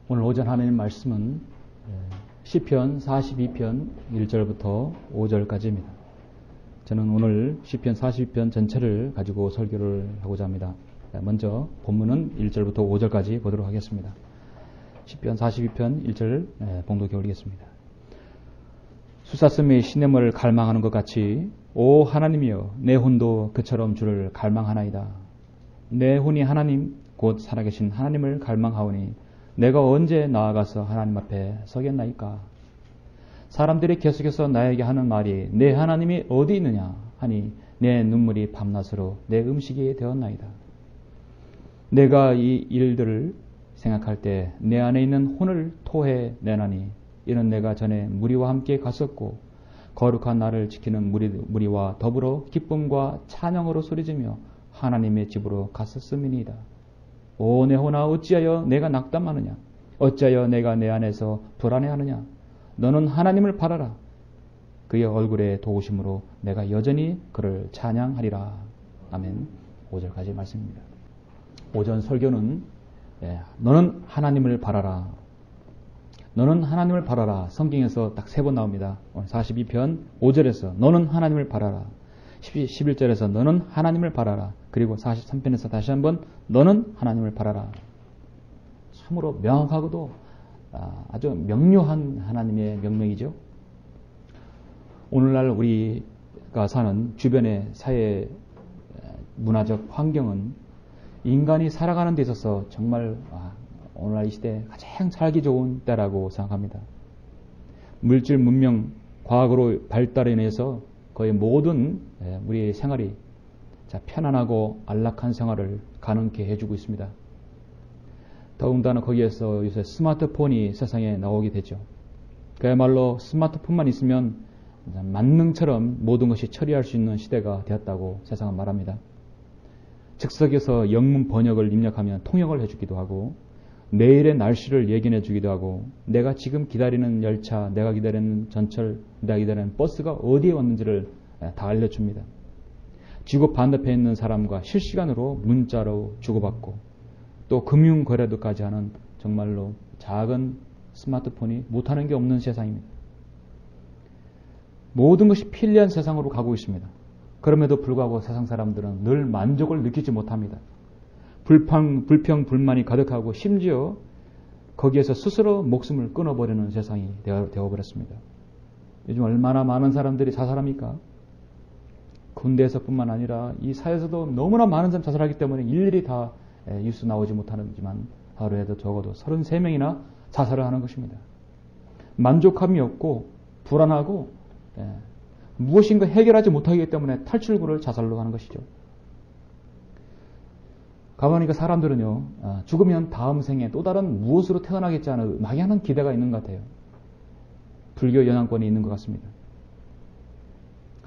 오늘 오전 하나님 말씀은 시편 42편 1절부터 5절까지입니다. 저는 오늘 시편 42편 전체를 가지고 설교를 하고자 합니다. 먼저 본문은 1절부터 5절까지 보도록 하겠습니다. 시편 42편 1절 봉독해 올리겠습니다. 수사스미 시냇물을 갈망하는 것 같이 오 하나님이여 내 혼도 그처럼 주를 갈망하나이다. 내 혼이 하나님 곧 살아계신 하나님을 갈망하오니 내가 언제 나아가서 하나님 앞에 서겠나이까. 사람들이 계속해서 나에게 하는 말이 내 하나님이 어디 있느냐 하니 내 눈물이 밤낮으로 내 음식이 되었나이다. 내가 이 일들을 생각할 때 내 안에 있는 혼을 토해 내나니 이는 내가 전에 무리와 함께 갔었고 거룩한 나를 지키는 무리와 더불어 기쁨과 찬양으로 소리지며 하나님의 집으로 갔었음이니이다. 오 내 혼아 어찌하여 내가 낙담하느냐 어찌하여 내가 내 안에서 불안해하느냐 너는 하나님을 바라라. 그의 얼굴의 도우심으로 내가 여전히 그를 찬양하리라. 아멘. 5절까지 말씀입니다. 오전 설교는 너는 하나님을 바라라. 너는 하나님을 바라라. 성경에서 딱 3번 나옵니다. 오늘 42편 5절에서 너는 하나님을 바라라. 11절에서 너는 하나님을 바라라. 그리고 43편에서 다시 한번 너는 하나님을 바라라. 참으로 명확하고도 아주 명료한 하나님의 명령이죠. 오늘날 우리가 사는 주변의 사회 문화적 환경은 인간이 살아가는 데 있어서 정말 오늘날 이 시대에 가장 살기 좋은 때라고 생각합니다. 물질, 문명, 과학으로 발달에 인해서 거의 모든 우리의 생활이 편안하고 안락한 생활을 가능케 해주고 있습니다. 더군다나 거기에서 요새 스마트폰이 세상에 나오게 되죠. 그야말로 스마트폰만 있으면 만능처럼 모든 것이 처리할 수 있는 시대가 되었다고 세상은 말합니다. 즉석에서 영문 번역을 입력하면 통역을 해주기도 하고 내일의 날씨를 예견해 주기도 하고 내가 지금 기다리는 열차, 내가 기다리는 전철, 내가 기다리는 버스가 어디에 왔는지를 다 알려줍니다. 지구 반대편에 있는 사람과 실시간으로 문자로 주고받고 또 금융거래도까지 하는 정말로 작은 스마트폰이 못하는 게 없는 세상입니다. 모든 것이 편리한 세상으로 가고 있습니다. 그럼에도 불구하고 세상 사람들은 늘 만족을 느끼지 못합니다. 불평, 불만이 가득하고 심지어 거기에서 스스로 목숨을 끊어버리는 세상이 되어버렸습니다. 요즘 얼마나 많은 사람들이 자살합니까? 군대에서뿐만 아니라 이 사회에서도 너무나 많은 사람이 자살하기 때문에 일일이 다 뉴스 나오지 못하지만 하루에도 적어도 33명이나 자살을 하는 것입니다. 만족감이 없고 불안하고 무엇인가 해결하지 못하기 때문에 탈출구를 자살로 하는 것이죠. 가보니까 사람들은요, 죽으면 다음 생에 또 다른 무엇으로 태어나겠지 하는 막연한 기대가 있는 것 같아요. 불교 영향권이 있는 것 같습니다.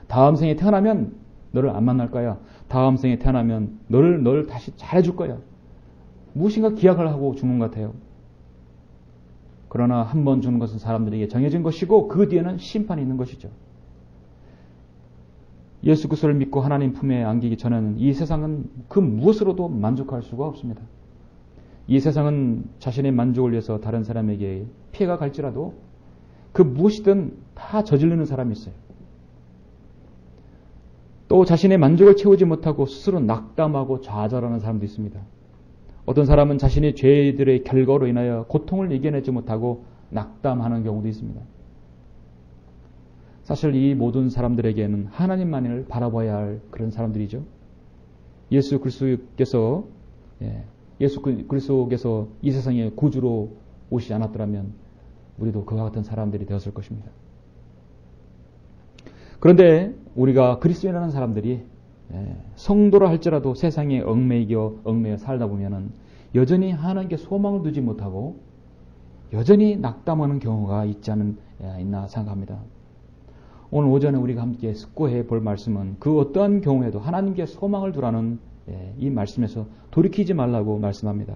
다음 생에 태어나면 너를 안 만날 거야. 다음 생에 태어나면 너를 다시 잘해줄 거야. 무엇인가 기약을 하고 죽는 것 같아요. 그러나 한 번 죽는 것은 사람들에게 정해진 것이고 그 뒤에는 심판이 있는 것이죠. 예수 그리스도를 믿고 하나님 품에 안기기 전에는 이 세상은 그 무엇으로도 만족할 수가 없습니다. 이 세상은 자신의 만족을 위해서 다른 사람에게 피해가 갈지라도 그 무엇이든 다 저지르는 사람이 있어요. 또 자신의 만족을 채우지 못하고 스스로 낙담하고 좌절하는 사람도 있습니다. 어떤 사람은 자신의 죄들의 결과로 인하여 고통을 이겨내지 못하고 낙담하는 경우도 있습니다. 사실 이 모든 사람들에게는 하나님만을 바라봐야 할 그런 사람들이죠. 예수 그리스도께서 이 세상에 구주로 오시지 않았더라면 우리도 그와 같은 사람들이 되었을 것입니다. 그런데 우리가 그리스도인이라는 사람들이 성도라 할지라도 세상에 얽매여 살다 보면은 여전히 하나님께 소망을 두지 못하고 여전히 낙담하는 경우가 있나 생각합니다. 오늘 오전에 우리가 함께 숙고해 볼 말씀은 그 어떠한 경우에도 하나님께 소망을 두라는 이 말씀에서 돌이키지 말라고 말씀합니다.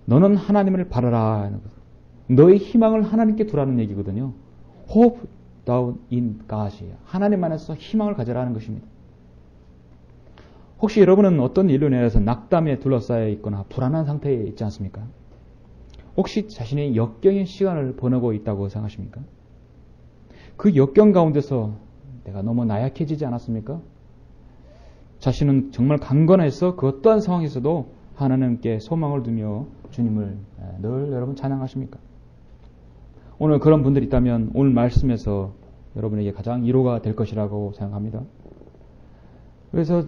너는 하나님을 바라라. 너의 희망을 하나님께 두라는 얘기거든요. Hope thou in God이에요. 하나님 안에서 희망을 가져라는 것입니다. 혹시 여러분은 어떤 일로 인해서 낙담에 둘러싸여 있거나 불안한 상태에 있지 않습니까? 혹시 자신의 역경의 시간을 보내고 있다고 생각하십니까? 그 역경 가운데서 내가 너무 나약해지지 않았습니까? 자신은 정말 강건해서 그 어떠한 상황에서도 하나님께 소망을 두며 주님을 늘 여러분 찬양하십니까? 오늘 그런 분들이 있다면 오늘 말씀에서 여러분에게 가장 위로가 될 것이라고 생각합니다. 그래서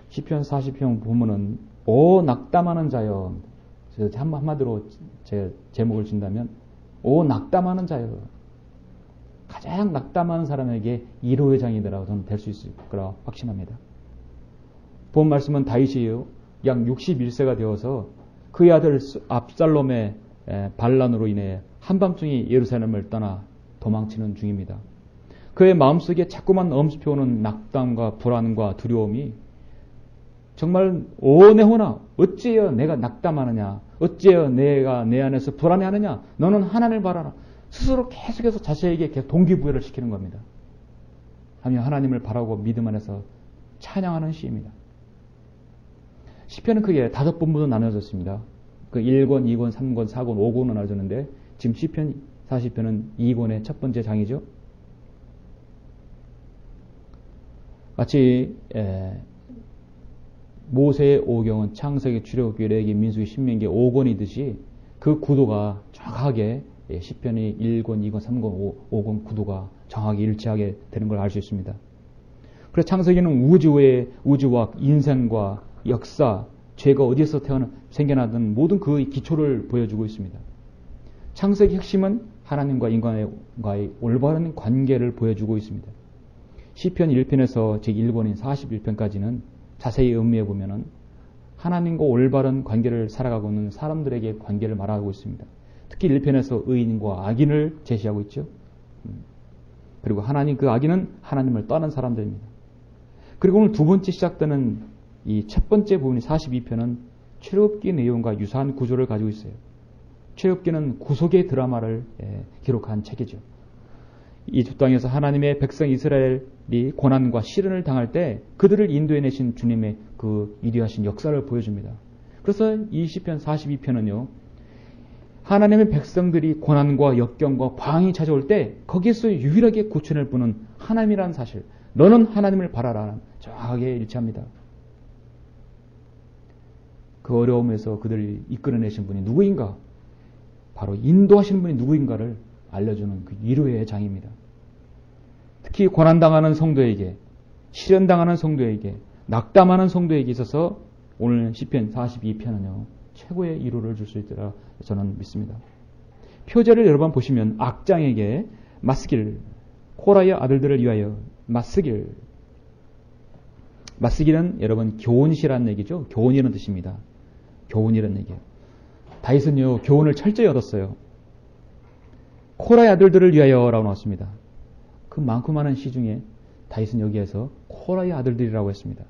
시편 40편 보면은 오 낙담하는 자여, 한마디로 제 제목을 준다면 오 낙담하는 자여, 가장 낙담하는 사람에게 위로의 장이라고 저는 될 수 있을 거라 확신합니다. 본 말씀은 다윗이요 약 61세가 되어서 그의 아들 압살롬의 반란으로 인해 한밤중에 예루살렘을 떠나 도망치는 중입니다. 그의 마음속에 자꾸만 엄습해오는 낙담과 불안과 두려움이 정말 내 혼아 어찌여 내가 낙담하느냐, 어찌여 내가 내 안에서 불안해하느냐, 너는 하나님을 바라라. 스스로 계속해서 자신에게 계속 동기부여를 시키는 겁니다. 하며 하나님을 바라고 믿음 안에서 찬양하는 시입니다. 시편은 크게 5본부로 나눠졌습니다. 그 1권, 2권, 3권, 4권, 5권으로 나눠졌는데 지금 시편 40편은 2권의 첫 번째 장이죠. 마치 모세의 오경은 창세기, 출애굽기, 레위기, 민수기, 신명기 5권이듯이 그 구도가 정확하게 시편이 1권, 2권, 3권, 5권 구도가 정확하게 일치하게 되는 걸 알 수 있습니다. 그래서 창세기는 우주와 인생과 역사, 죄가 어디에서 생겨나든 모든 그 기초를 보여주고 있습니다. 창세기 핵심은 하나님과 인간과의 올바른 관계를 보여주고 있습니다. 시편 1편에서 제1권인 41편까지는 자세히 음미해 보면은 하나님과 올바른 관계를 살아가고 있는 사람들에게 관계를 말하고 있습니다. 특히 1편에서 의인과 악인을 제시하고 있죠. 그리고 그 악인은 하나님을 떠난 사람들입니다. 그리고 오늘 두 번째 시작되는 이 첫 번째 부분이 42편은 출애굽기 내용과 유사한 구조를 가지고 있어요. 출애굽기는 구속의 드라마를 기록한 책이죠. 이집트 땅에서 하나님의 백성 이스라엘이 고난과 시련을 당할 때 그들을 인도해내신 주님의 그 위대하신 역사를 보여줍니다. 그래서 이 시편 42편은요. 하나님의 백성들이 고난과 역경과 방황이 찾아올 때 거기에서 유일하게 구원을 부는 하나님이라는 사실, 너는 하나님을 바라라, 정확하게 일치합니다. 그 어려움에서 그들을 이끌어내신 분이 누구인가? 바로 인도하시는 분이 누구인가를 알려주는 그 위로의 장입니다. 특히 고난당하는 성도에게, 시련당하는 성도에게, 낙담하는 성도에게 있어서 오늘 시편 42편은요. 최고의 위로를 줄 수 있리라 저는 믿습니다. 표제를 여러 번 보시면 악장에게 맞쓰길, 코라의 아들들을 위하여 맞쓰길. 맞쓰기는 여러분 교훈이라는 얘기죠. 교훈이라는 뜻입니다. 교훈이라는 얘기예요. 다윗은요 교훈을 철저히 얻었어요. 코라의 아들들을 위하여라고 나왔습니다. 그 많고 많은 시 중에 다윗은 여기에서 코라의 아들들이라고 했습니다.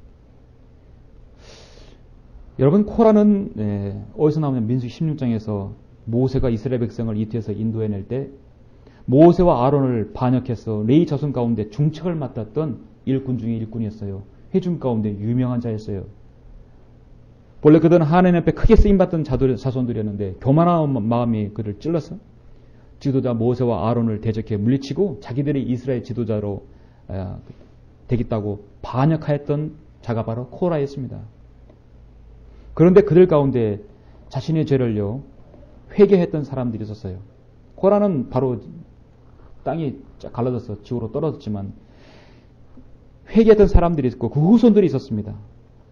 여러분 코라는 어디서 나오냐면 민수기 16장에서 모세가 이스라엘 백성을 이집트에서 인도해낼 때 모세와 아론을 반역해서 레위 자손 가운데 중책을 맡았던 일꾼 중에 일꾼이었어요. 회중 가운데 유명한 자였어요. 원래 그들은 하나님 앞에 크게 쓰임받던 자손들이었는데 교만한 마음이 그를 찔러서 지도자 모세와 아론을 대적해 물리치고 자기들이 이스라엘 지도자로 되겠다고 반역하였던 자가 바로 코라였습니다. 그런데 그들 가운데 자신의 죄를요 회개했던 사람들이 있었어요. 코라는 바로 땅이 갈라져서 지구로 떨어졌지만 회개했던 사람들이 있고 그 후손들이 있었습니다.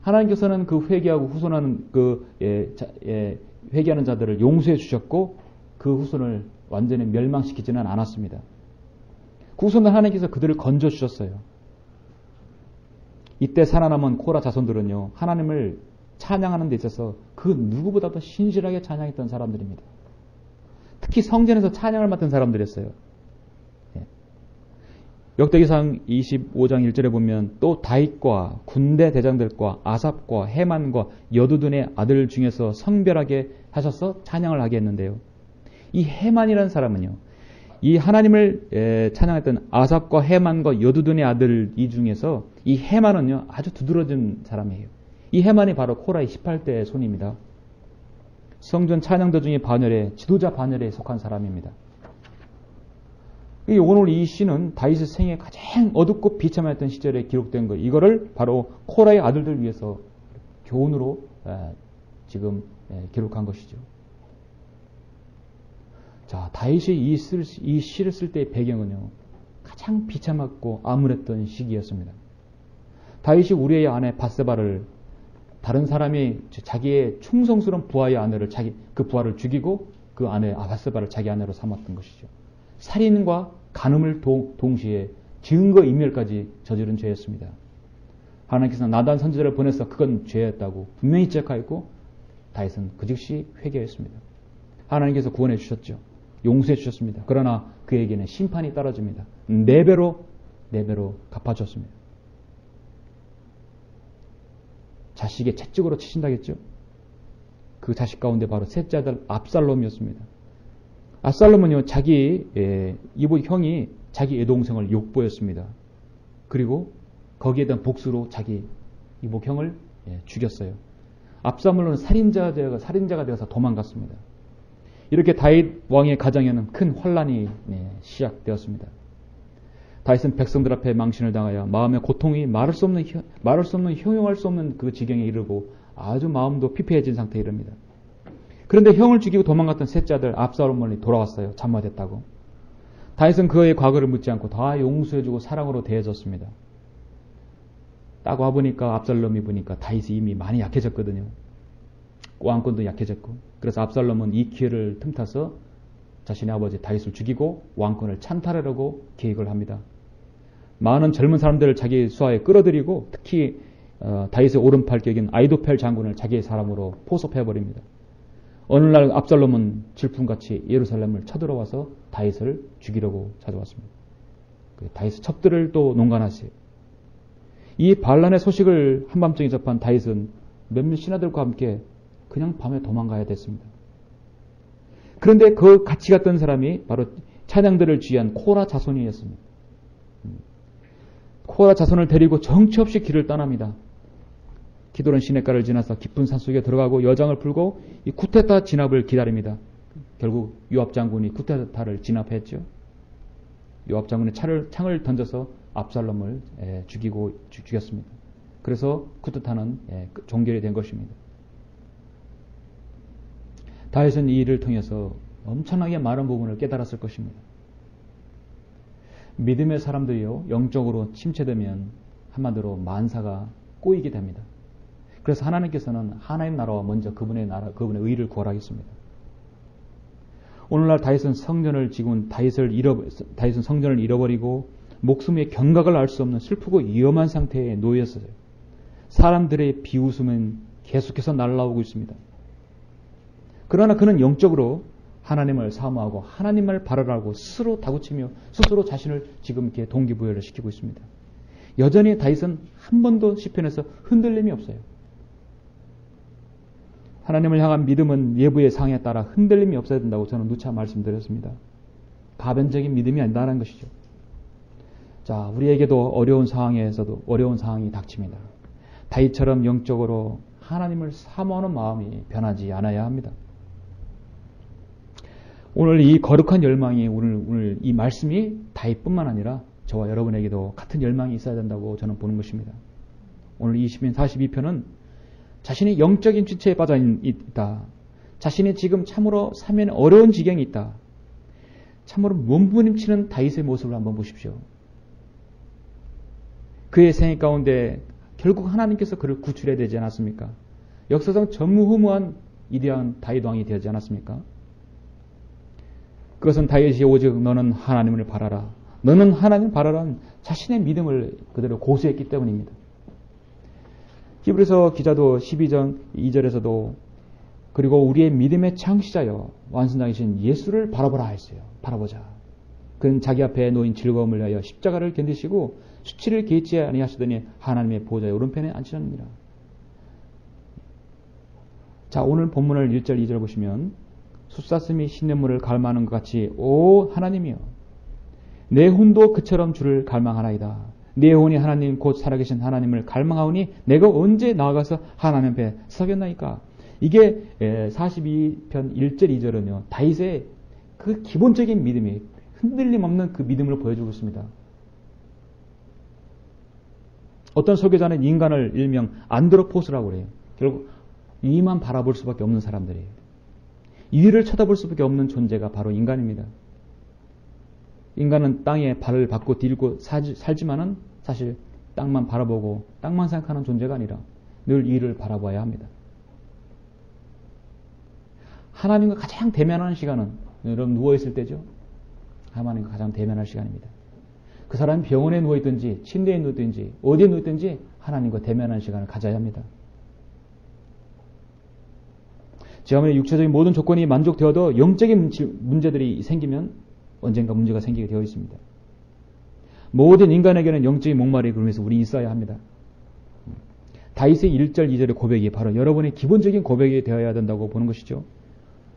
하나님께서는 그 회개하고 후손하는 회개하는 자들을 용서해 주셨고 그 후손을 완전히 멸망시키지는 않았습니다. 그 후손들 하나님께서 그들을 건져 주셨어요. 이때 살아남은 코라 자손들은요 하나님을 찬양하는 데 있어서 그 누구보다도 신실하게 찬양했던 사람들입니다. 특히 성전에서 찬양을 맡은 사람들이었어요. 역대기상 25장 1절에 보면 또 다윗과 군대 대장들과 아삽과 헤만과 여두둔의 아들 중에서 성별하게 하셔서 찬양을 하게 했는데요. 이 헤만이라는 사람은요. 이 하나님을 찬양했던 아삽과 헤만과 여두둔의 아들 이 중에서 이 헤만은요. 아주 두드러진 사람이에요. 이 헤만이 바로 코라의 18대의 손입니다. 성전 찬양도 중에 반열에 지도자 반열에 속한 사람입니다. 오늘 이 시는 다윗의 생애 가장 어둡고 비참했던 시절에 기록된 거. 이거를 바로 코라의 아들들 위해서 교훈으로 지금 기록한 것이죠. 자, 다윗이 이 시를 쓸 때의 배경은요, 가장 비참하고 암울했던 시기였습니다. 다윗이 우리의 아내 밧세바를 다른 사람이 자기의 충성스러운 부하의 아내를 그 부하를 죽이고 그 아내 밧세바를 자기 아내로 삼았던 것이죠. 살인과 간음을 동시에 증거인멸까지 저지른 죄였습니다. 하나님께서는 나단 선지자를 보내서 그건 죄였다고 분명히 지적하였고 다윗은 그 즉시 회개했습니다. 하나님께서 구원해 주셨죠. 용서해 주셨습니다. 그러나 그에게는 심판이 떨어집니다. 4배로 갚아줬습니다. 자식의 채찍으로 치신다겠죠. 그 자식 가운데 바로 셋째 아들 압살롬이었습니다. 압살롬은요, 자기 이복 형이 자기 여동생을 욕보였습니다. 그리고 거기에 대한 복수로 자기 이복 형을 죽였어요. 압살롬은 살인자가 되어서 도망갔습니다. 이렇게 다윗 왕의 가정에는 큰 환란이 시작되었습니다. 다윗은 백성들 앞에 망신을 당하여 마음의 고통이 말할 수 없는 형용할 수 없는 그 지경에 이르고 아주 마음도 피폐해진 상태에 이릅니다. 그런데 형을 죽이고 도망갔던 셋째 아들 압살롬이 돌아왔어요. 잠화됐다고. 다윗은 그의 과거를 묻지 않고 다 용서해주고 사랑으로 대해줬습니다. 딱 와보니까 압살롬이 보니까 다윗이 이미 많이 약해졌거든요. 왕권도 약해졌고. 그래서 압살롬은 이 기회를 틈타서 자신의 아버지 다윗을 죽이고 왕권을 찬탈하려고 계획을 합니다. 많은 젊은 사람들을 자기 수하에 끌어들이고 특히 다윗의 오른팔 격인 아히도펠 장군을 자기의 사람으로 포섭해버립니다. 어느 날 압살롬은 질풍같이 예루살렘을 쳐들어와서 다윗을 죽이려고 찾아왔습니다. 다윗의 첩들을 또 농간하세요. 이 반란의 소식을 한밤중에 접한 다윗은 몇몇 신하들과 함께 그냥 밤에 도망가야 됐습니다. 그런데 그 같이 갔던 사람이 바로 찬양들을 지휘한 코라 자손이었습니다. 코라 자손을 데리고 정처 없이 길을 떠납니다. 기드론 시냇가를 지나서 깊은 산속에 들어가고 여장을 풀고 이 쿠데타 진압을 기다립니다. 결국 요압 장군이 쿠데타를 진압했죠. 요압 장군이 창을 던져서 압살롬을 죽였습니다. 그래서 쿠데타는 종결이 된 것입니다. 다윗은 이 일을 통해서 엄청나게 많은 부분을 깨달았을 것입니다. 믿음의 사람들이요, 영적으로 침체되면 한마디로 만사가 꼬이게 됩니다. 그래서 하나님께서는 하나님 나라와 먼저 그분의 의를 구하라겠습니다. 오늘날 다윗은 성전을 잃어버리고 목숨의 경각을 알 수 없는 슬프고 위험한 상태에 놓였어요. 사람들의 비웃음은 계속해서 날아오고 있습니다. 그러나 그는 영적으로 하나님을 사모하고 하나님을 바라라고 스스로 다구치며 스스로 자신을 지금 이렇게 동기부여를 시키고 있습니다. 여전히 다윗은 한 번도 시편에서 흔들림이 없어요. 하나님을 향한 믿음은 예부의 상에 따라 흔들림이 없어야 된다고 저는 누차 말씀드렸습니다. 가변적인 믿음이 아니다라는 것이죠. 자, 우리에게도 어려운 상황이 닥칩니다. 다윗처럼 영적으로 하나님을 사모하는 마음이 변하지 않아야 합니다. 오늘 이 거룩한 열망이 오늘 이 말씀이 다윗뿐만 아니라 저와 여러분에게도 같은 열망이 있어야 된다고 저는 보는 것입니다. 오늘 이 시편 42편은 자신이 영적인 지체에 빠져 있다. 자신이 지금 참으로 사면에 어려운 지경이 있다. 참으로 몸부림치는 다윗의 모습을 한번 보십시오. 그의 생애 가운데 결국 하나님께서 그를 구출해야 되지 않았습니까? 역사상 전무후무한 위대한 다윗 왕이 되지 않았습니까? 그것은 다윗이 오직 너는 하나님을 바라라. 너는 하나님을 바라라는 자신의 믿음을 그대로 고수했기 때문입니다. 히브리서 기자도 12장 2절에서도 그리고 우리의 믿음의 창시자여 완성자이신 예수를 바라보라 했어요. 바라보자. 그는 자기 앞에 놓인 즐거움을 위하여 십자가를 견디시고 수치를 개의치 아니하시더니 하나님의 보좌의 오른편에 앉히셨느니라. 자, 오늘 본문을 1절 2절 보시면 숫사슴이 시냇물을 갈망하는 것 같이 오 하나님이여 내 혼도 그처럼 주를 갈망하나이다. 내 혼이 하나님 곧 살아계신 하나님을 갈망하오니 내가 언제 나아가서 하나님 앞에 서겠나이까. 이게 42편 1절 2절은요. 다윗의 그 기본적인 믿음이 흔들림 없는 그 믿음을 보여주고 있습니다. 어떤 설교자는 인간을 일명 안드로포스라고 그래요. 결국 위만 바라볼 수밖에 없는 사람들이에요. 위를 쳐다볼 수밖에 없는 존재가 바로 인간입니다. 인간은 땅에 발을 받고 딜고 살지만은 사실 땅만 바라보고 땅만 생각하는 존재가 아니라 늘 위를 바라봐야 합니다. 하나님과 가장 대면하는 시간은 여러분 누워있을 때죠. 하나님과 가장 대면할 시간입니다. 그 사람이 병원에 누워있든지 침대에 누워있든지 어디에 누워있든지 하나님과 대면하는 시간을 가져야 합니다. 제 아무리 육체적인 모든 조건이 만족되어도 영적인 문제들이 생기면 언젠가 문제가 생기게 되어 있습니다. 모든 인간에게는 영적인 목마름이 그러면서 우리 있어야 합니다. 다윗의 1절 2절의 고백이 바로 여러분의 기본적인 고백이 되어야 된다고 보는 것이죠.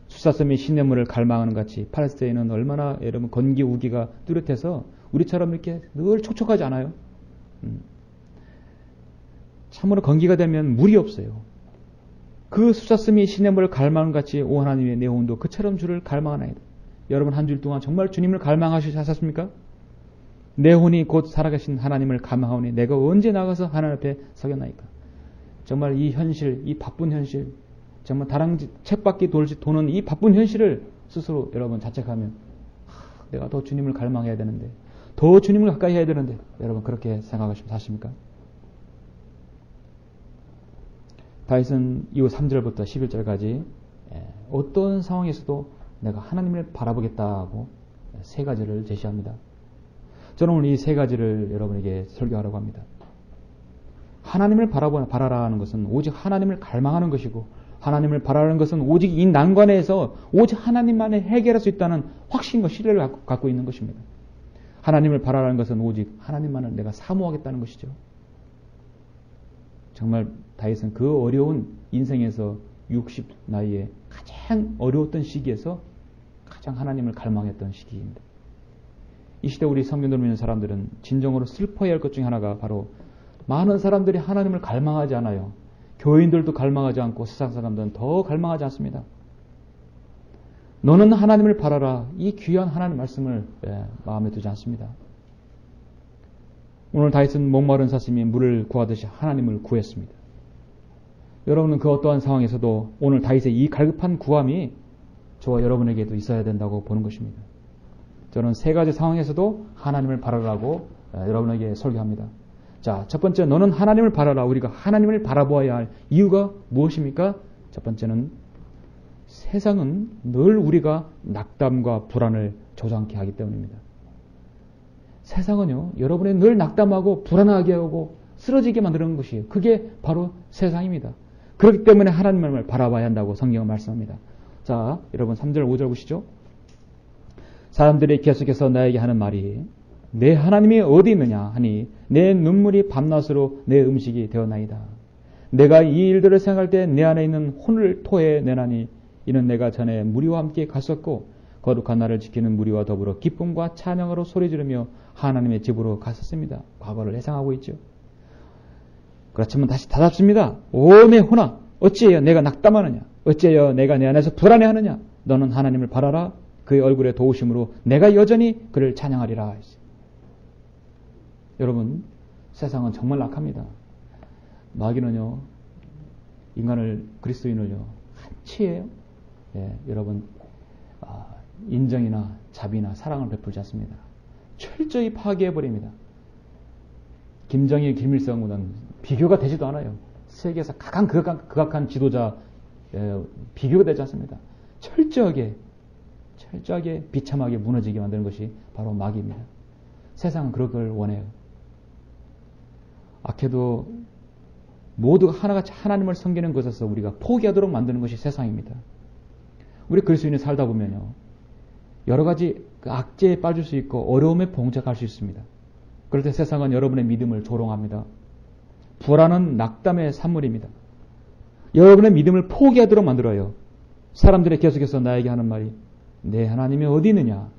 수사섬이 시냇물을 갈망하는 같이 팔레스타인은 얼마나 여러분 건기 우기가 뚜렷해서 우리처럼 이렇게 늘 촉촉하지 않아요. 참으로 건기가 되면 물이 없어요. 그 수사섬이 시냇물을 갈망하는 같이 오 하나님의 내 혼도 그처럼 주를 갈망하나이다. 여러분 한 주일 동안 정말 주님을 갈망하셨습니까? 내 혼이 곧 살아계신 하나님을 갈망하오니 내가 언제 나가서 하나님 앞에 서겠나이까. 정말 이 현실, 이 바쁜 현실, 정말 다랑쥐 책바퀴 도는 이 바쁜 현실을 스스로 여러분 자책하면 내가 더 주님을 갈망해야 되는데, 더 주님을 가까이 해야 되는데, 여러분 그렇게 생각하시면 사십니까? 다윗은 이후 3절부터 11절까지 어떤 상황에서도 내가 하나님을 바라보겠다고 세 가지를 제시합니다. 저는 오늘 이 세 가지를 여러분에게 설교하려고 합니다. 하나님을 바라라 하는 것은 오직 하나님을 갈망하는 것이고, 하나님을 바라는 것은 오직 이 난관에서 오직 하나님만이 해결할 수 있다는 확신과 신뢰를 갖고 있는 것입니다. 하나님을 바라라는 것은 오직 하나님만을 내가 사모하겠다는 것이죠. 정말 다윗은 그 어려운 인생에서 60 나이에 가장 어려웠던 시기에서 가장 하나님을 갈망했던 시기입니다. 이 시대 우리 성경을 믿는 사람들은 진정으로 슬퍼해야 할 것 중에 하나가 바로 많은 사람들이 하나님을 갈망하지 않아요. 교인들도 갈망하지 않고 세상 사람들은 더 갈망하지 않습니다. 너는 하나님을 바라라. 이 귀한 하나님 말씀을 마음에 두지 않습니다. 오늘 다윗은 목마른 사슴이 물을 구하듯이 하나님을 구했습니다. 여러분은 그 어떠한 상황에서도 오늘 다윗의 이 갈급한 구함이 저와 여러분에게도 있어야 된다고 보는 것입니다. 저는 세 가지 상황에서도 하나님을 바라라고 여러분에게 설교합니다. 자, 첫 번째, 너는 하나님을 바라라. 우리가 하나님을 바라보아야 할 이유가 무엇입니까? 첫 번째는 세상은 늘 우리가 낙담과 불안을 조장케 하기 때문입니다. 세상은요, 여러분의 늘 낙담하고 불안하게 하고 쓰러지게 만드는 것이에요. 그게 바로 세상입니다. 그렇기 때문에 하나님을 바라봐야 한다고 성경은 말씀합니다. 자, 여러분 3절 5절 보시죠. 사람들이 계속해서 나에게 하는 말이 내 하나님이 어디 있느냐 하니 내 눈물이 밤낮으로 내 음식이 되었나이다. 내가 이 일들을 생각할 때 내 안에 있는 혼을 토해 내나니 이는 내가 전에 무리와 함께 갔었고 거룩한 나를 지키는 무리와 더불어 기쁨과 찬양으로 소리 지르며 하나님의 집으로 갔었습니다. 과거를 회상하고 있죠. 그렇지만 다시 다잡습니다. 오 내 혼아 어찌해요 내가 낙담하느냐, 어찌해요 내가 내 안에서 불안해하느냐. 너는 하나님을 바라라. 그의 얼굴의 도우심으로 내가 여전히 그를 찬양하리라. 여러분, 세상은 정말 악합니다. 마귀는요, 인간을, 그리스도인을요, 한치예요. 여러분, 인정이나 자비나 사랑을 베풀지 않습니다. 철저히 파괴해버립니다. 김정일, 김일성보다는 비교가 되지도 않아요. 세계에서 가장 극악한 지도자 비교가 되지 않습니다. 철저하게 비참하게 무너지게 만드는 것이 바로 마귀입니다. 세상은 그럴 걸 원해요. 악해도 모두가 하나같이 하나님을 섬기는 것에서 우리가 포기하도록 만드는 것이 세상입니다. 우리 그리스도인이 살다 보면요, 여러 가지 악재에 빠질 수 있고 어려움에 봉착할 수 있습니다. 그럴 때 세상은 여러분의 믿음을 조롱합니다. 불안은 낙담의 산물입니다. 여러분의 믿음을 포기하도록 만들어요. 사람들이 계속해서 나에게 하는 말이 내 하나님이 어디 있느냐,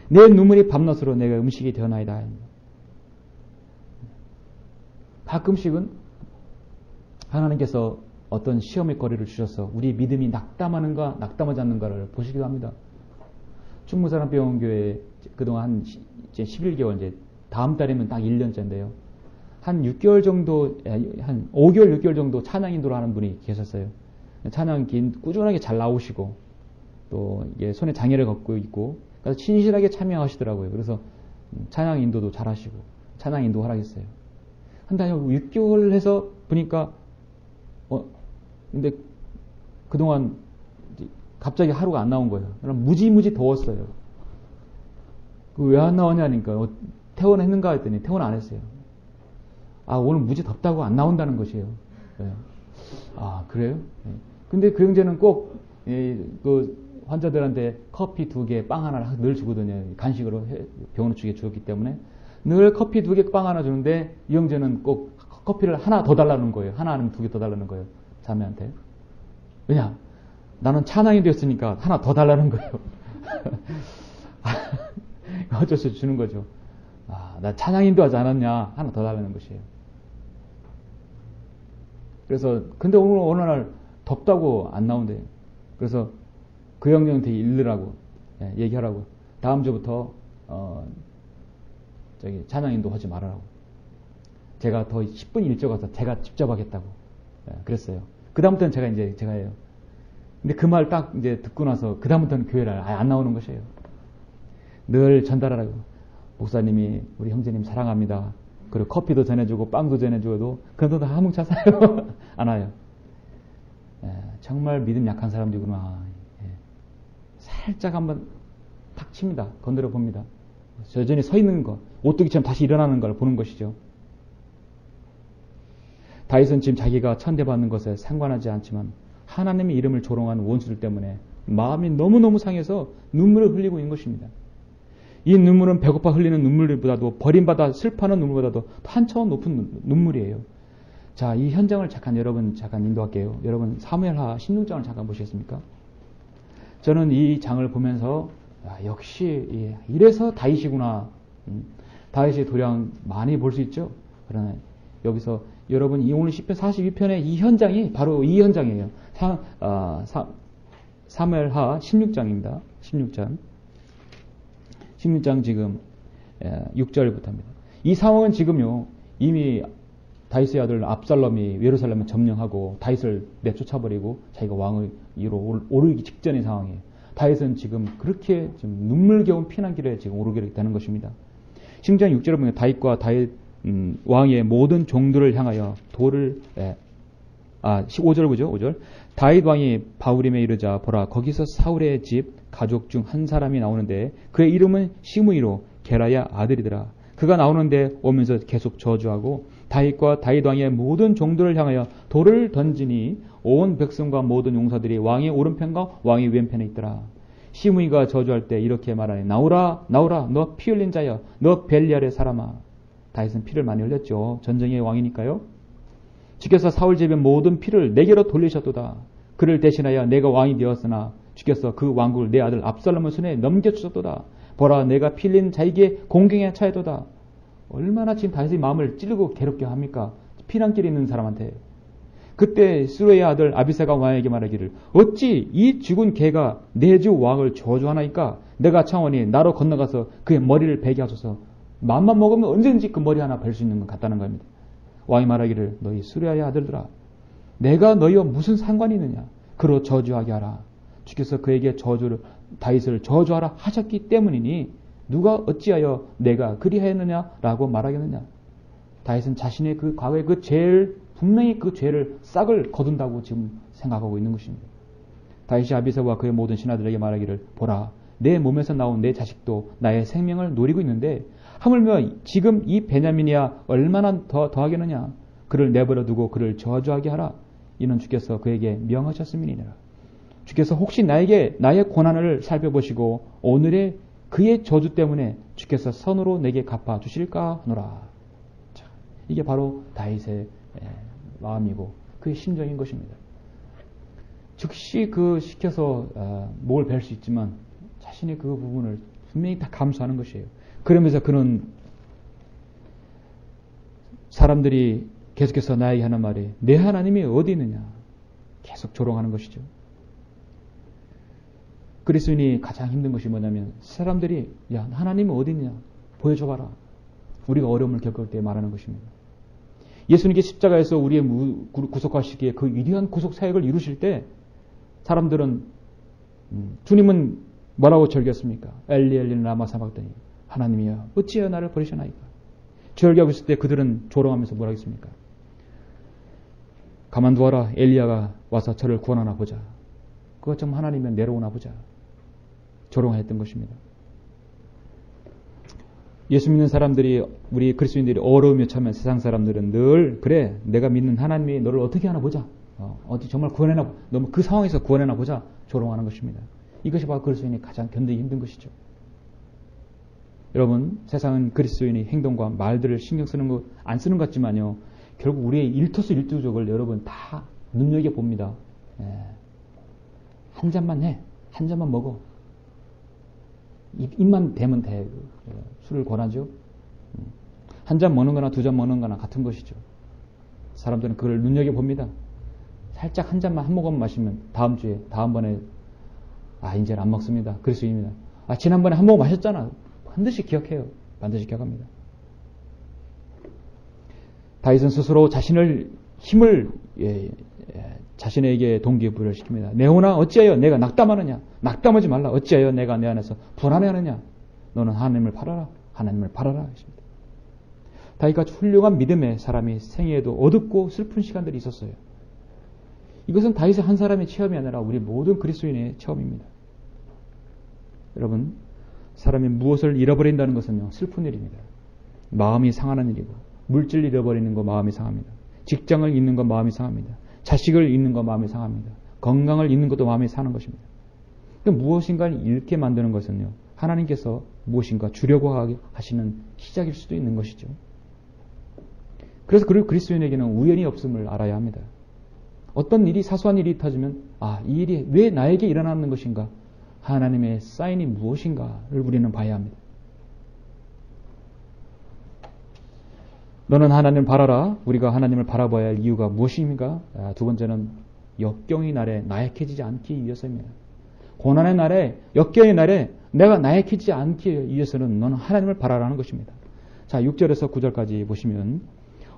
내 눈물이 밤낮으로 내가 음식이 되어나이다. 가끔씩은 하나님께서 어떤 시험의 거리를 주셔서 우리 믿음이 낙담하는가 낙담하지 않는가를 보시기도 합니다. 충무사랑병원교회 그동안 한 이제 11개월 이제 다음 달이면 딱 1년째인데요. 한 6개월 정도, 한 5개월, 6개월 정도 찬양 인도를 하는 분이 계셨어요. 찬양 꾸준하게 잘 나오시고 또 이게 손에 장애를 갖고 있고 그래서 신실하게 참여하시더라고요. 그래서 찬양 인도도 잘 하시고 찬양 인도 하라겠어요. 한 달 6개월 해서 보니까 근데 그동안 갑자기 하루가 안 나온 거예요. 그럼 무지무지 더웠어요. 왜 안 나오냐니까 퇴원했는가 했더니 퇴원 안 했어요. 아, 오늘 무지 덥다고 안 나온다는 것이에요. 네. 아, 그래요? 네. 근데 그 형제는 꼭 그 환자들한테 커피 2개, 빵 하나 늘 주거든요. 간식으로 병원 측에 주었기 때문에 늘 커피 2개, 빵 하나 주는데 이 형제는 꼭 커피를 하나 더 달라는 거예요. 하나 아니면 2개 더 달라는 거예요. 자매한테. 왜냐? 나는 찬양이 됐으니까 하나 더 달라는 거예요. 어쩔 수 없이 주는 거죠. 아, 나 찬양인도 하지 않았냐? 하나 더 달라는 것이에요. 그래서 근데 오늘 어느 날 덥다고 안 나온대요. 그래서 그 형님한테 일르라고 얘기하라고. 다음 주부터 찬양인도 하지 말아라고. 제가 더 10분 일찍 와서 제가 직접 하겠다고 그랬어요. 그 다음부터는 제가 해요. 근데 그 말 딱 이제 듣고 나서 그 다음부터는 교회를 아예 안 나오는 것이에요. 늘 전달하라고. 목사님이 우리 형제님 사랑합니다. 그리고 커피도 전해주고 빵도 전해주고도 그래도 다 하뭉차사요. 안 와요. 정말 믿음 약한 사람들이구나. 살짝 한번 탁 칩니다. 건드려 봅니다. 여전히 서 있는 것, 오뚜기처럼 다시 일어나는 걸 보는 것이죠. 다윗은 지금 자기가 천대받는 것에 상관하지 않지만 하나님의 이름을 조롱한 원수들 때문에 마음이 너무너무 상해서 눈물을 흘리고 있는 것입니다. 이 눈물은 배고파 흘리는 눈물보다도 버림받아 슬퍼하는 눈물보다도 한 차원 높은 눈물이에요. 자, 이 현장을 잠깐 인도할게요. 여러분 사무엘하 16장을 잠깐 보시겠습니까? 저는 이 장을 보면서 역시 이래서 다윗이구나. 다윗의 도량 많이 볼 수 있죠. 그러나 여기서 여러분 이 오늘 시편 42편의 이 현장이 바로 이 현장이에요. 사무엘하 16장입니다. 16장 지금 6절부터 합니다. 이 상황은 지금요 이미 다윗의 아들 압살롬이 예루살렘을 점령하고 다윗을 내쫓아버리고 자기가 왕을 위로 오르기 직전의 상황이에요. 다윗은 지금 그렇게 지금 눈물겨운 피난길에 지금 오르게 되는 것입니다. 16장 6절에 보면 다윗과 다윗 왕의 모든 종들을 향하여 돌을 15절 보죠. 5절. 다윗 왕이 바후림에 이르자 보라 거기서 사울의 집 가족 중 한 사람이 나오는데 그의 이름은 시므이로 게라야 아들이더라. 그가 나오는데 오면서 계속 저주하고 다윗과 다윗 왕의 모든 종들을 향하여 돌을 던지니 온 백성과 모든 용사들이 왕의 오른편과 왕의 왼편에 있더라. 시므이가 저주할 때 이렇게 말하니 나오라 나오라 너 피 흘린 자여 너 벨리알의 사람아. 다윗은 피를 많이 흘렸죠. 전쟁의 왕이니까요. 주께서 사울 집의 모든 피를 내게로 돌리셨도다. 그를 대신하여 내가 왕이 되었으나 주께서 그 왕국을 내 아들 압살롬의 손에 넘겨주셨도다. 보라 내가 피 흘린 자에게 공경에 차였도다. 얼마나 지금 다윗의 마음을 찌르고 괴롭게 합니까? 피난길에 있는 사람한테. 그때 스루의 아들 아비새가 왕에게 말하기를 어찌 이 죽은 개가 내 주 왕을 저주하나이까? 내가 청하니 나로 건너가서 그의 머리를 베게 하소서. 맘만 먹으면 언제든지 그 머리 하나 벨 수 있는 것 같다는 겁니다. 왕이 말하기를 너희 수레아의 아들들아 내가 너희와 무슨 상관이 있느냐? 그로 저주하게 하라. 주께서 그에게 다윗을 저주하라 하셨기 때문이니 누가 어찌하여 내가 그리하였느냐라고 말하겠느냐? 다윗은 자신의 그 과거의 그 죄를 분명히 그 죄를 싹을 거둔다고 지금 생각하고 있는 것입니다. 다윗이 아비새와 그의 모든 신하들에게 말하기를 보라 내 몸에서 나온 내 자식도 나의 생명을 노리고 있는데 하물며 지금 이 베냐민이야 얼마나 더하겠느냐? 그를 내버려 두고 그를 저주하게 하라. 이는 주께서 그에게 명하셨음이니라. 주께서 혹시 나에게 나의 고난을 살펴보시고 오늘의 그의 저주 때문에 주께서 선으로 내게 갚아 주실까 하노라. 자, 이게 바로 다윗의 마음이고 그의 심정인 것입니다. 즉시 그 시켜서 목을 벨 수 있지만 자신의 그 부분을 분명히 다 감수하는 것이에요. 그러면서 그는 사람들이 계속해서 나에게 하는 말이 내 하나님이 어디 있느냐? 계속 조롱하는 것이죠. 그리스도인이 가장 힘든 것이 뭐냐면 사람들이 야 하나님은 어디 있냐 보여줘봐라. 우리가 어려움을 겪을 때 말하는 것입니다. 예수님께 십자가에서 우리의 구속하시기에 그 위대한 구속 사역을 이루실 때 사람들은 주님은 뭐라고 절겼습니까? 엘리 엘리 라마 사박더니 하나님이여 어찌하여 나를 버리셨나이까. 절기하고 있을 때 그들은 조롱하면서 뭐라고 했습니까? 가만두어라. 엘리야가 와서 저를 구원하나 보자. 그것 좀 하나님은 내려오나 보자. 조롱했던 것입니다. 예수 믿는 사람들이 우리 그리스도인들이 어려움에 처하면 세상 사람들은 늘 그래 내가 믿는 하나님이 너를 어떻게 하나 보자. 어디 정말 구원해나 너무 그 상황에서 구원해나 보자. 조롱하는 것입니다. 이것이 바로 그리스도인이 가장 견디기 힘든 것이죠. 여러분 세상은 그리스도인의 행동과 말들을 신경 쓰는 것 안 쓰는 것 같지만요. 결국 우리의 일토수 일투족을 여러분 다 눈여겨봅니다. 한 잔만 해. 한 잔만 먹어. 입만 대면 돼. 술을 권하죠. 한 잔 먹는 거나 두 잔 먹는 거나 같은 것이죠. 사람들은 그걸 눈여겨봅니다. 살짝 한 잔만 한 모금 마시면 다음번에 이제는 안 먹습니다. 그리스도입니다. 지난번에 한 모금 마셨잖아. 반드시 기억해요. 반드시 기억합니다. 다윗은 스스로 자신을 힘을 자신에게 동기부여를 시킵니다. 내오나 어찌하여 내가 낙담하느냐. 낙담하지 말라. 어찌하여 내가 내 안에서 불안해하느냐. 너는 하나님을 바라라. 하나님을 바라라. 하십니다. 다윗같이 훌륭한 믿음의 사람이 생애에도 어둡고 슬픈 시간들이 있었어요. 이것은 다윗의 한 사람의 체험이 아니라 우리 모든 그리스도인의 체험입니다. 여러분 사람이 무엇을 잃어버린다는 것은요 슬픈 일입니다. 마음이 상하는 일이고 물질을 잃어버리는 거 마음이 상합니다. 직장을 잃는 거 마음이 상합니다. 자식을 잃는 거 마음이 상합니다. 건강을 잃는 것도 마음이 상하는 것입니다. 무엇인가를 잃게 만드는 것은요 하나님께서 무엇인가 주려고 하시는 시작일 수도 있는 것이죠. 그래서 그리스도인에게는 우연이 없음을 알아야 합니다. 어떤 일이 사소한 일이 터지면 이 일이 왜 나에게 일어나는 것인가 하나님의 사인이 무엇인가를 우리는 봐야 합니다. 너는 하나님을 바라라. 우리가 하나님을 바라봐야 할 이유가 무엇입니까? 두 번째는 역경의 날에 나약해지지 않기 위해서입니다. 고난의 날에 역경의 날에 내가 나약해지지 않기 위해서는 너는 하나님을 바라라는 것입니다. 자 6절에서 9절까지 보시면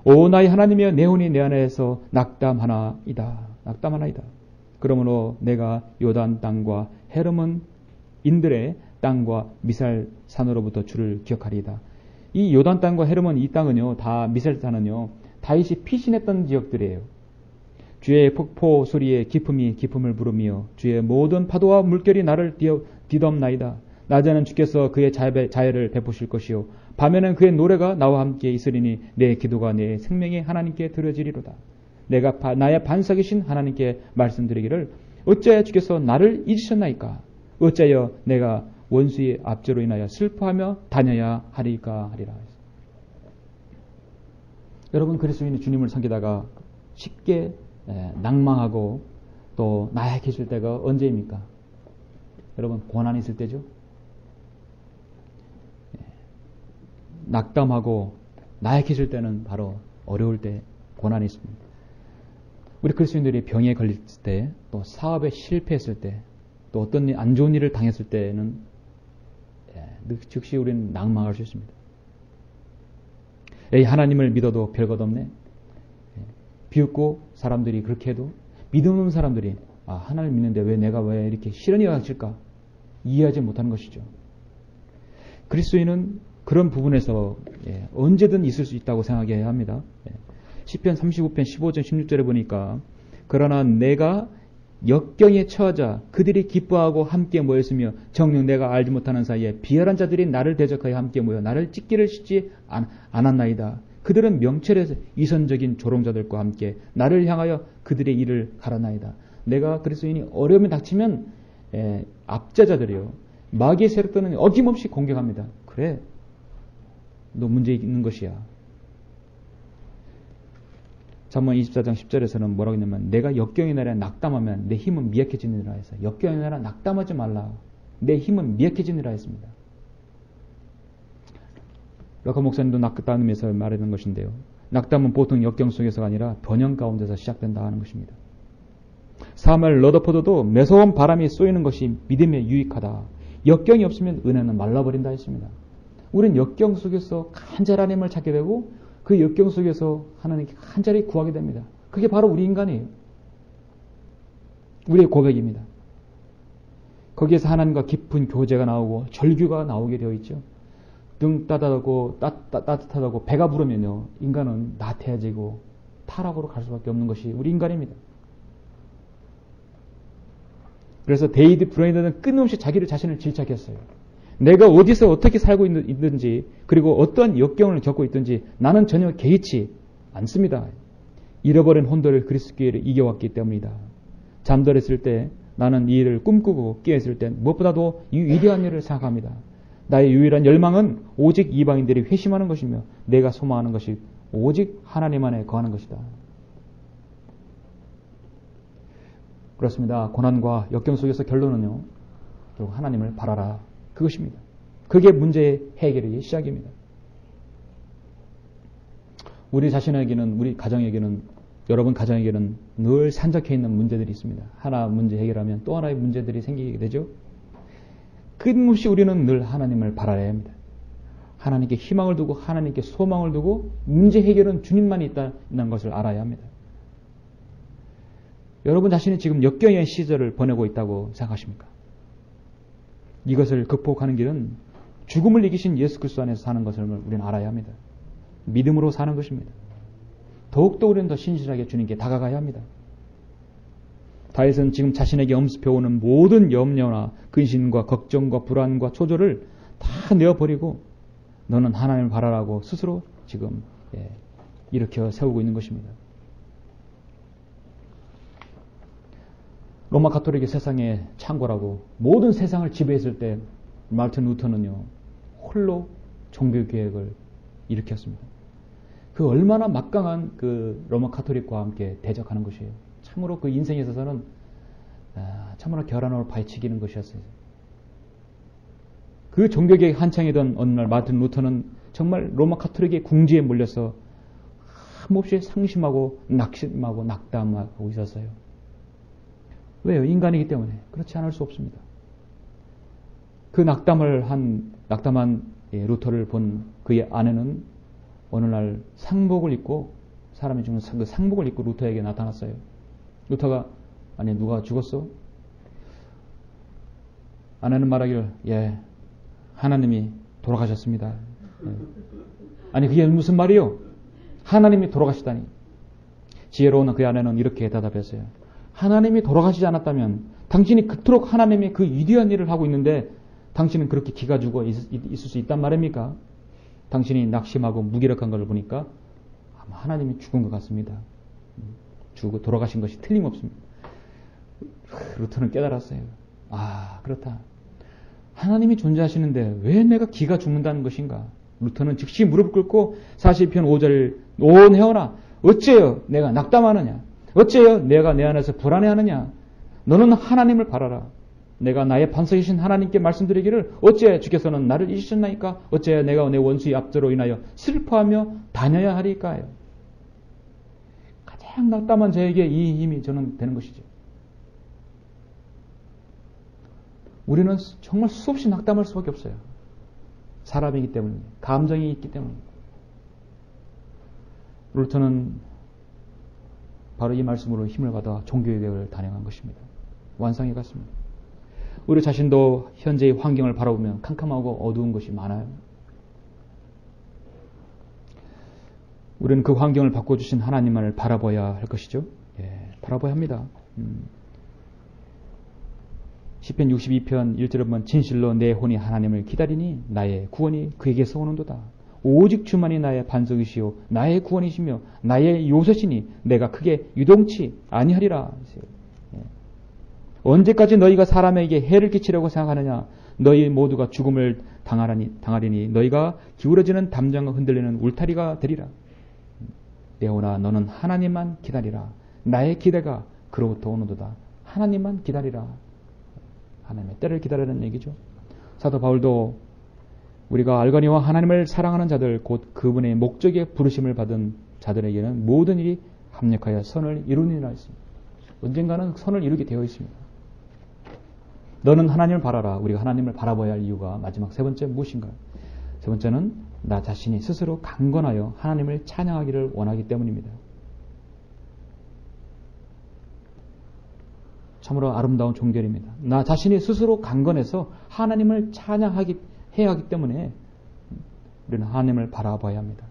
오 나의 하나님이여 내 혼이 내 안에서 낙담하나이다. 낙담하나이다. 그러므로 내가 요단 땅과 헤르몬 인들의 땅과 미살산으로부터 주를 기억하리이다. 이 요단 땅과 헤르몬 이 땅은요 다 미살산은요 다윗이 피신했던 지역들이에요. 주의 폭포 소리에 기품을 부르며 주의 모든 파도와 물결이 나를 뒤덮나이다. 낮에는 주께서 그의 자애를 베푸실 것이요 밤에는 그의 노래가 나와 함께 있으리니 내 기도가 내 생명의 하나님께 들어지리로다. 내가 나의 반석이신 하나님께 말씀드리기를 어찌하여 주께서 나를 잊으셨나이까. 어찌하여 내가 원수의 압제로 인하여 슬퍼하며 다녀야 하리까 하리라. 여러분 그리스도인이 주님을 섬기다가 쉽게 낭망하고 또 나약해질 때가 언제입니까? 여러분 고난이 있을 때죠. 낙담하고 나약해질 때는 바로 어려울 때 고난이 있습니다. 우리 그리스도인들이 병에 걸릴 때 또 사업에 실패했을 때 또 어떤 안 좋은 일을 당했을 때는 즉시 우리는 낭망할 수 있습니다. 에이 하나님을 믿어도 별것 없네. 비웃고 사람들이 그렇게 해도 믿음 없는 사람들이 하나님 믿는데 내가 왜 이렇게 시련이 왔을까 이해하지 못하는 것이죠. 그리스도인은 그런 부분에서 언제든 있을 수 있다고 생각해야 합니다. 시편 35편 15절 16절에 보니까 그러나 내가 역경에 처하자 그들이 기뻐하고 함께 모였으며 정녕 내가 알지 못하는 사이에 비열한 자들이 나를 대적하여 함께 모여 나를 찢기를 씻지 않았나이다. 그들은 명철에서 이선적인 조롱자들과 함께 나를 향하여 그들의 일을 가라나이다. 내가 그리스도인이 어려움이 닥치면 압제자들이요 마귀의 세력들은 어김없이 공격합니다. 그래 너 문제 있는 것이야. 잠언 24장 10절에서는 뭐라고 했냐면 내가 역경의 날에 낙담하면 내 힘은 미약해지느니라 해서 역경의 날에 낙담하지 말라. 내 힘은 미약해지느니라 했습니다. 락커 목사님도 낙담하면서 말하는 것인데요. 낙담은 보통 역경 속에서가 아니라 번영 가운데서 시작된다 하는 것입니다. 사무엘 러더포드도 매서운 바람이 쏘이는 것이 믿음에 유익하다. 역경이 없으면 은혜는 말라버린다 했습니다. 우리는 역경 속에서 간절히 하나님을 찾게 되고 그 역경 속에서 하나님께 간절히 구하게 됩니다. 그게 바로 우리 인간이에요. 우리의 고백입니다. 거기에서 하나님과 깊은 교제가 나오고 절규가 나오게 되어 있죠. 등 따뜻하다고 배가 부르면요, 인간은 나태해지고 타락으로 갈 수밖에 없는 것이 우리 인간입니다. 그래서 데이비드 브레이너는 끊임없이 자기를 자신을 질책했어요. 내가 어디서 어떻게 살고 있는지, 그리고 어떠한 역경을 겪고 있든지 나는 전혀 개의치 않습니다. 잃어버린 혼돈을 그리스도께 이겨왔기 때문이다. 잠들었을 때 나는 이 일을 꿈꾸고 깨었을 때 무엇보다도 이 위대한 일을 생각합니다. 나의 유일한 열망은 오직 이방인들이 회심하는 것이며 내가 소망하는 것이 오직 하나님 안에 거하는 것이다. 그렇습니다. 고난과 역경 속에서 결론은요, 결국 하나님을 바라라. 그것입니다. 그게 문제의 해결의 시작입니다. 우리 자신에게는, 우리 가정에게는, 여러분 가정에게는 늘 산적해 있는 문제들이 있습니다. 하나 문제 해결하면 또 하나의 문제들이 생기게 되죠. 끊임없이 우리는 늘 하나님을 바라야 합니다. 하나님께 희망을 두고 하나님께 소망을 두고 문제 해결은 주님만이 있다는 것을 알아야 합니다. 여러분 자신이 지금 역경의 시절을 보내고 있다고 생각하십니까? 이것을 극복하는 길은 죽음을 이기신 예수 그리스도 안에서 사는 것을 우리는 알아야 합니다. 믿음으로 사는 것입니다. 더욱더 우리는 더 신실하게 주님께 다가가야 합니다. 다윗은 지금 자신에게 엄습해오는 모든 염려나 근심과 걱정과 불안과 초조를 다 내어버리고 너는 하나님을 바라라고 스스로 지금 일으켜 세우고 있는 것입니다. 로마 가톨릭이 세상의 창고라고 모든 세상을 지배했을 때 마르틴 루터는요, 홀로 종교개혁을 일으켰습니다. 그 얼마나 막강한 그 로마 가톨릭과 함께 대적하는 것이에요. 참으로 그 인생에 있어서는 참으로 결함을 파헤치기는 것이었어요. 그 종교개혁 한창이던 어느 날 마르틴 루터는 정말 로마 가톨릭의 궁지에 몰려서 한없이 상심하고 낙심하고 낙담하고 있었어요. 왜요? 인간이기 때문에. 그렇지 않을 수 없습니다. 그 낙담한 루터를 본 그의 아내는 어느 날 상복을 입고, 사람이 죽는 그 상복을 입고 루터에게 나타났어요. 루터가, 아니 누가 죽었어? 아내는 말하기를, 예, 하나님이 돌아가셨습니다. 예. 아니 그게 무슨 말이요? 하나님이 돌아가시다니. 지혜로운 그 아내는 이렇게 대답했어요. 하나님이 돌아가시지 않았다면 당신이 그토록 하나님이 그 위대한 일을 하고 있는데 당신은 그렇게 기가 죽어 있을 수 있단 말입니까? 당신이 낙심하고 무기력한 걸 보니까 아마 하나님이 죽은 것 같습니다. 죽고 돌아가신 것이 틀림없습니다. 루터는 깨달았어요. 아, 그렇다. 하나님이 존재하시는데 왜 내가 기가 죽는다는 것인가? 루터는 즉시 무릎을 꿇고 40편 5절 온 헤어나 어째요 내가 낙담하느냐? 어째요 내가 내 안에서 불안해하느냐? 너는 하나님을 바라라. 내가 나의 반석이신 하나님께 말씀드리기를 어째 주께서는 나를 잊으셨나이까? 어째 내가 내 원수의 압제로 인하여 슬퍼하며 다녀야 하리까요? 가장 낙담한 저에게 이 힘이 저는 되는 것이죠. 우리는 정말 수없이 낙담할 수밖에 없어요. 사람이기 때문에, 감정이 있기 때문에. 루터는 바로 이 말씀으로 힘을 받아 종교개혁을 단행한 것입니다. 완성해 갔습니다. 우리 자신도 현재의 환경을 바라보면 캄캄하고 어두운 것이 많아요. 우리는 그 환경을 바꿔주신 하나님만을 바라봐야 할 것이죠. 예, 바라봐야 합니다. 시편 62편 1절에 보면 진실로 내 혼이 하나님을 기다리니 나의 구원이 그에게서 오는도다. 오직 주만이 나의 반석이시요 나의 구원이시며 나의 요새시니 내가 크게 유동치 아니하리라. 예. 언제까지 너희가 사람에게 해를 끼치려고 생각하느냐? 너희 모두가 죽음을 당하리니 너희가 기울어지는 담장과 흔들리는 울타리가 되리라. 내오나 너는 하나님만 기다리라. 나의 기대가 그로부터 오는도다. 하나님만 기다리라. 하나님의 때를 기다리는 얘기죠. 사도 바울도 우리가 알거니와 하나님을 사랑하는 자들 곧 그분의 목적에 부르심을 받은 자들에게는 모든 일이 합력하여 선을 이루니라 했습니다. 언젠가는 선을 이루게 되어 있습니다. 너는 하나님을 바라라. 우리가 하나님을 바라봐야 할 이유가 마지막 세 번째 무엇인가? 세 번째는 나 자신이 스스로 강건하여 하나님을 찬양하기를 원하기 때문입니다. 참으로 아름다운 종결입니다. 나 자신이 스스로 강건해서 하나님을 해야 하기 때문에 우리는 하나님을 바라봐야 합니다.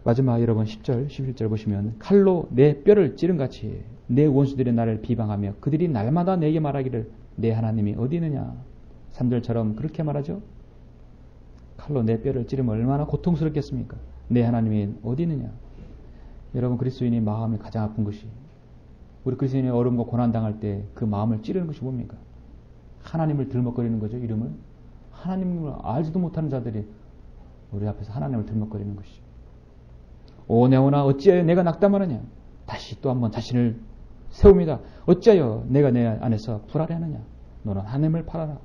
마지막 여러분 10절, 11절 보시면 칼로 내 뼈를 찌른같이 내 원수들이 나를 비방하며 그들이 날마다 내게 말하기를 내 하나님이 어디 있느냐. 3절처럼 그렇게 말하죠. 칼로 내 뼈를 찌르면 얼마나 고통스럽겠습니까? 내 하나님이 어디 있느냐. 여러분 그리스도인이 마음이 가장 아픈 것이 우리 그리스도인이 어려움과 고난 당할 때 그 마음을 찌르는 것이 뭡니까? 하나님을 들먹거리는 거죠. 이름을 하나님을 알지도 못하는 자들이 우리 앞에서 하나님을 들먹거리는 것이죠. 오 내 영혼아 어찌하여 내가 낙담하느냐. 다시 또 한번 자신을 세웁니다. 어찌하여 내가 내 안에서 불안해하느냐. 너는 하나님을 바라라.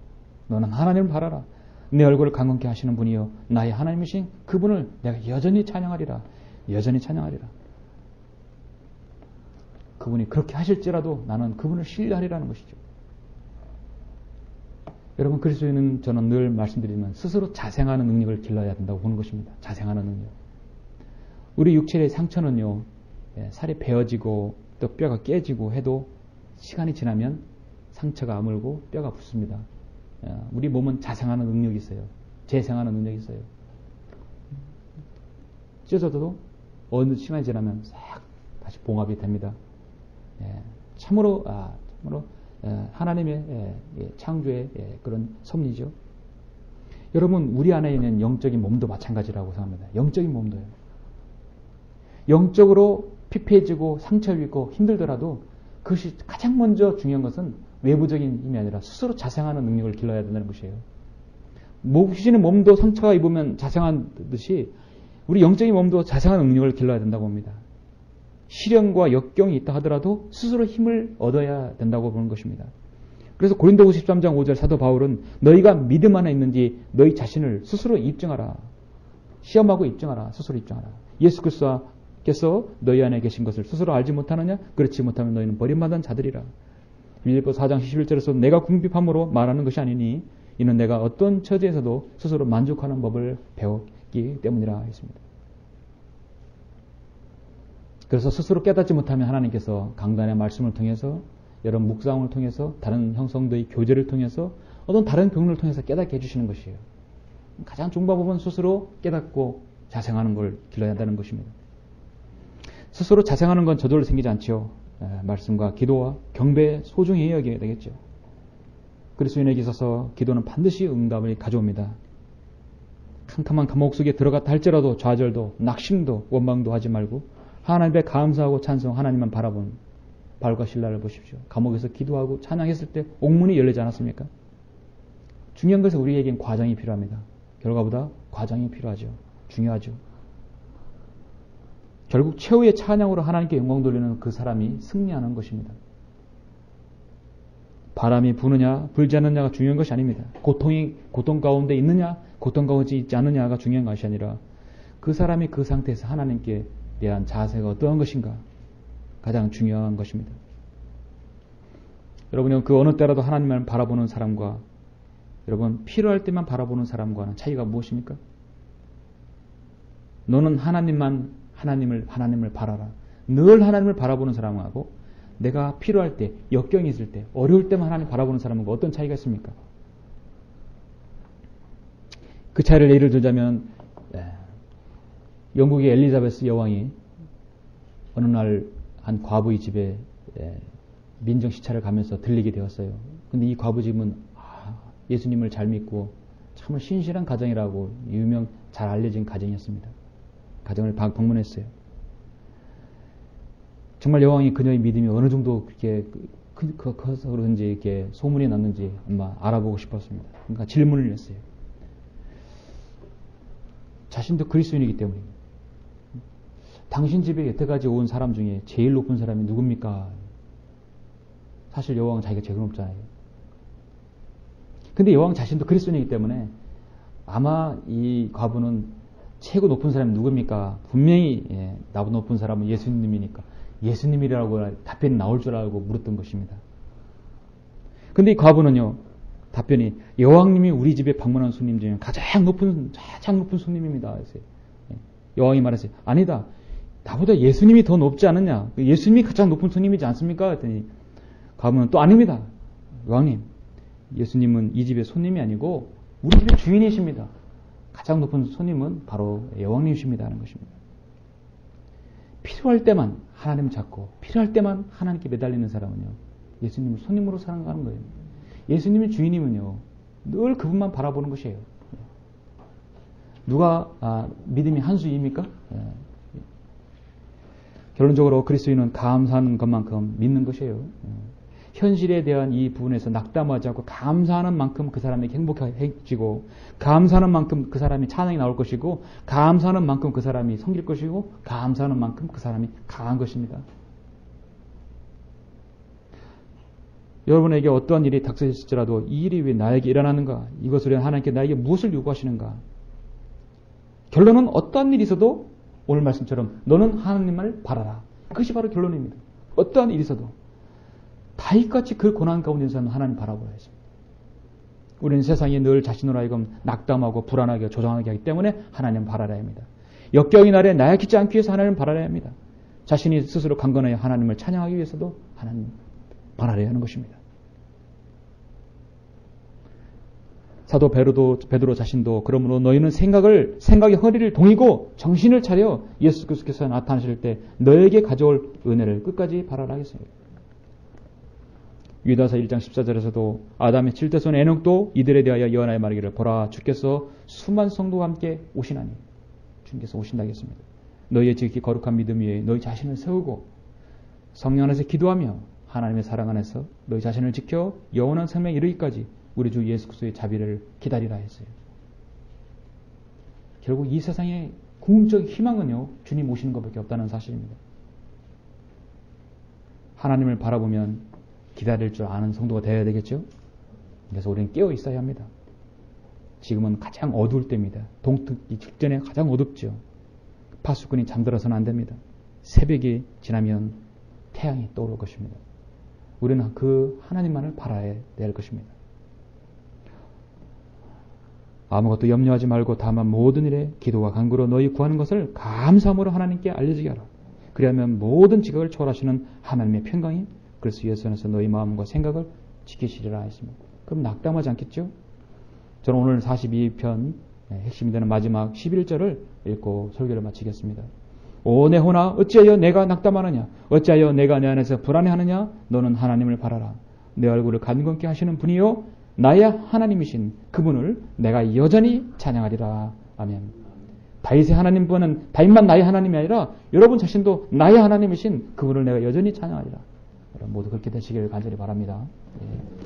너는 하나님을 바라라. 내 얼굴을 강건케 하시는 분이요 나의 하나님이신 그분을 내가 여전히 찬양하리라. 여전히 찬양하리라. 그분이 그렇게 하실지라도 나는 그분을 신뢰하리라는 것이죠. 여러분 그리스도인은 저는 늘 말씀드리지만 스스로 자생하는 능력을 길러야 된다고 보는 것입니다. 자생하는 능력. 우리 육체의 상처는요 살이 베어지고 또 뼈가 깨지고 해도 시간이 지나면 상처가 아물고 뼈가 붙습니다. 우리 몸은 자생하는 능력이 있어요. 재생하는 능력이 있어요. 찢어져도 어느 시간이 지나면 싹 다시 봉합이 됩니다. 참으로 하나님의 창조의 그런 섭리죠. 여러분 우리 안에 있는 영적인 몸도 마찬가지라고 생각합니다. 영적인 몸도요. 영적으로 피폐해지고 상처를 입고 힘들더라도 그것이 가장 먼저 중요한 것은 외부적인 힘이 아니라 스스로 자생하는 능력을 길러야 된다는 것이에요. 몹시는 몸도 상처가 입으면 자생하듯이 우리 영적인 몸도 자생하는 능력을 길러야 된다고 봅니다. 시련과 역경이 있다 하더라도 스스로 힘을 얻어야 된다고 보는 것입니다. 그래서 고린도후서 13장 5절 사도 바울은 너희가 믿음 안에 있는지 너희 자신을 스스로 입증하라. 시험하고 입증하라. 스스로 입증하라. 예수 그리스도께서 너희 안에 계신 것을 스스로 알지 못하느냐? 그렇지 못하면 너희는 버림받은 자들이라. 빌립보 4장 11절에서 내가 궁핍함으로 말하는 것이 아니니 이는 내가 어떤 처지에서도 스스로 만족하는 법을 배웠기 때문이라 했습니다. 그래서 스스로 깨닫지 못하면 하나님께서 강단의 말씀을 통해서 여러분 묵상을 통해서 다른 형성도의 교제를 통해서 어떤 다른 교훈을 통해서 깨닫게 해주시는 것이에요. 가장 좋은 방법은 스스로 깨닫고 자생하는 걸 길러야 한다는 것입니다. 스스로 자생하는 건 저절로 생기지 않죠. 말씀과 기도와 경배에 소중히 여겨야 되겠죠. 그리스도인에게 있어서 기도는 반드시 응답을 가져옵니다. 캄캄한 감옥 속에 들어갔다 할지라도 좌절도 낙심도 원망도 하지 말고 하나님께 감사하고 찬송 하나님만 바라본 바울과 실라를 보십시오. 감옥에서 기도하고 찬양했을 때 옥문이 열리지 않았습니까? 중요한 것은 우리에겐 과정이 필요합니다. 결과보다 과정이 필요하죠. 중요하죠. 결국 최후의 찬양으로 하나님께 영광 돌리는 그 사람이 승리하는 것입니다. 바람이 부느냐 불지 않느냐가 중요한 것이 아닙니다. 고통 가운데 있느냐 고통 가운데 있지 않느냐가 중요한 것이 아니라 그 사람이 그 상태에서 하나님께 대한 자세가 어떠한 것인가 가장 중요한 것입니다. 여러분은 그 어느 때라도 하나님을 바라보는 사람과 여러분 필요할 때만 바라보는 사람과는 차이가 무엇입니까? 너는 하나님을 바라라. 늘 하나님을 바라보는 사람하고 내가 필요할 때, 역경이 있을 때, 어려울 때만 하나님 바라보는 사람하고 어떤 차이가 있습니까? 그 차이를 예를 들자면 영국의 엘리자베스 여왕이 어느 날 한 과부의 집에 민정 시찰을 가면서 들리게 되었어요. 근데 이 과부 집은 예수님을 잘 믿고 정말 신실한 가정이라고 잘 알려진 가정이었습니다. 가정을 방문했어요. 정말 여왕이 그녀의 믿음이 어느 정도 그렇게 커서 그런지 이렇게 소문이 났는지 아마 알아보고 싶었습니다. 그러니까 질문을 했어요. 자신도 그리스도인이기 때문입니다. 당신 집에 여태까지 온 사람 중에 제일 높은 사람이 누굽니까? 사실 여왕은 자기가 제일 높잖아요. 근데 여왕 자신도 그리스도인이기 때문에 아마 이 과부는 최고 높은 사람이 누굽니까? 분명히 나보다 높은 사람은 예수님이니까 예수님이라고 답변이 나올 줄 알고 물었던 것입니다. 근데 이 과부는요, 답변이 여왕님이 우리 집에 방문한 손님 중에 가장 높은 손님입니다. 여왕이 말했어요. 아니다. 나보다 예수님이 더 높지 않느냐. 예수님이 가장 높은 손님이지 않습니까? 했더니 과부는 또 아닙니다. 여왕님, 예수님은 이 집의 손님이 아니고 우리 집의 주인이십니다. 가장 높은 손님은 바로 여왕님이십니다. 하는 것입니다. 필요할 때만 하나님 잡고 필요할 때만 하나님께 매달리는 사람은요, 예수님을 손님으로 살아가는 거예요. 예수님의 주인이면요, 늘 그분만 바라보는 것이에요. 누가 믿음이 한 수입니까? 결론적으로 그리스도인은 감사하는 것만큼 믿는 것이에요. 현실에 대한 이 부분에서 낙담하지 않고 감사하는 만큼 그 사람에게 행복해지고, 감사하는 만큼 그 사람이 찬양이 나올 것이고, 감사하는 만큼 그 사람이 섬길 것이고, 감사하는 만큼 그 사람이 강한 것입니다. 여러분에게 어떠한 일이 닥쳐질지라도 이 일이 왜 나에게 일어나는가? 이것을 위해 하나님께 나에게 무엇을 요구하시는가? 결론은 어떠한 일이 있어도 오늘 말씀처럼 너는 하나님을 바라라. 그것이 바로 결론입니다. 어떠한 일이 있어도 다윗같이 그 고난 가운데 있는 사람은 하나님 바라보아야 했습니다. 우리는 세상에 늘 자신으로 하여금 낙담하고 불안하게 조장하게 하기 때문에 하나님 바라야 합니다. 역경의 날에 나약해지지 않기 위해서 하나님을 바라야 합니다. 자신이 스스로 강건하여 하나님을 찬양하기 위해서도 하나님 바라야 하는 것입니다. 사도 베드로 자신도 그러므로 너희는 생각의 허리를 동이고 정신을 차려 예수 그리스도께서 나타나실 때 너에게 가져올 은혜를 끝까지 바라라 했습니다. 유다서 1장 14절에서도 아담의 7대손 에녹도 이들에 대하여 예언하여 말하기를 보라 주께서 수만 성도와 함께 오시나니, 주님께서 오신다 했습니다. 너희의 지극히 거룩한 믿음 위에 너희 자신을 세우고 성령 안에서 기도하며 하나님의 사랑 안에서 너희 자신을 지켜 영원한 생명에 이르기까지 우리 주 예수 그리스도의 자비를 기다리라 했어요. 결국 이 세상의 궁극적 희망은요, 주님 오시는 것밖에 없다는 사실입니다. 하나님을 바라보면 기다릴 줄 아는 성도가 되어야 되겠죠. 그래서 우리는 깨어 있어야 합니다. 지금은 가장 어두울 때입니다. 동트기 직전에 가장 어둡죠. 파수꾼이 잠들어서는 안 됩니다. 새벽이 지나면 태양이 떠오를 것입니다. 우리는 그 하나님만을 바라야 될 것입니다. 아무것도 염려하지 말고 다만 모든 일에 기도와 간구로 너희 구하는 것을 감사함으로 하나님께 알려지게 하라. 그리하면 모든 지각을 초월하시는 하나님의 평강이 그리스도 예수 안에서 너희 마음과 생각을 지키시리라 했습니다. 그럼 낙담하지 않겠죠? 저는 오늘 42편 핵심이 되는 마지막 11절을 읽고 설교를 마치겠습니다. 오 내 혼아 어찌하여 내가 낙담하느냐? 어찌하여 내가 내 안에서 불안해하느냐? 너는 하나님을 바라라. 내 얼굴을 간건케 하시는 분이요 나의 하나님이신 그분을 내가 여전히 찬양하리라. 아멘. 다윗의 하나님뿐은 다윗만 나의 하나님이 아니라 여러분 자신도 나의 하나님이신 그분을 내가 여전히 찬양하리라. 여러분 모두 그렇게 되시기를 간절히 바랍니다. 예.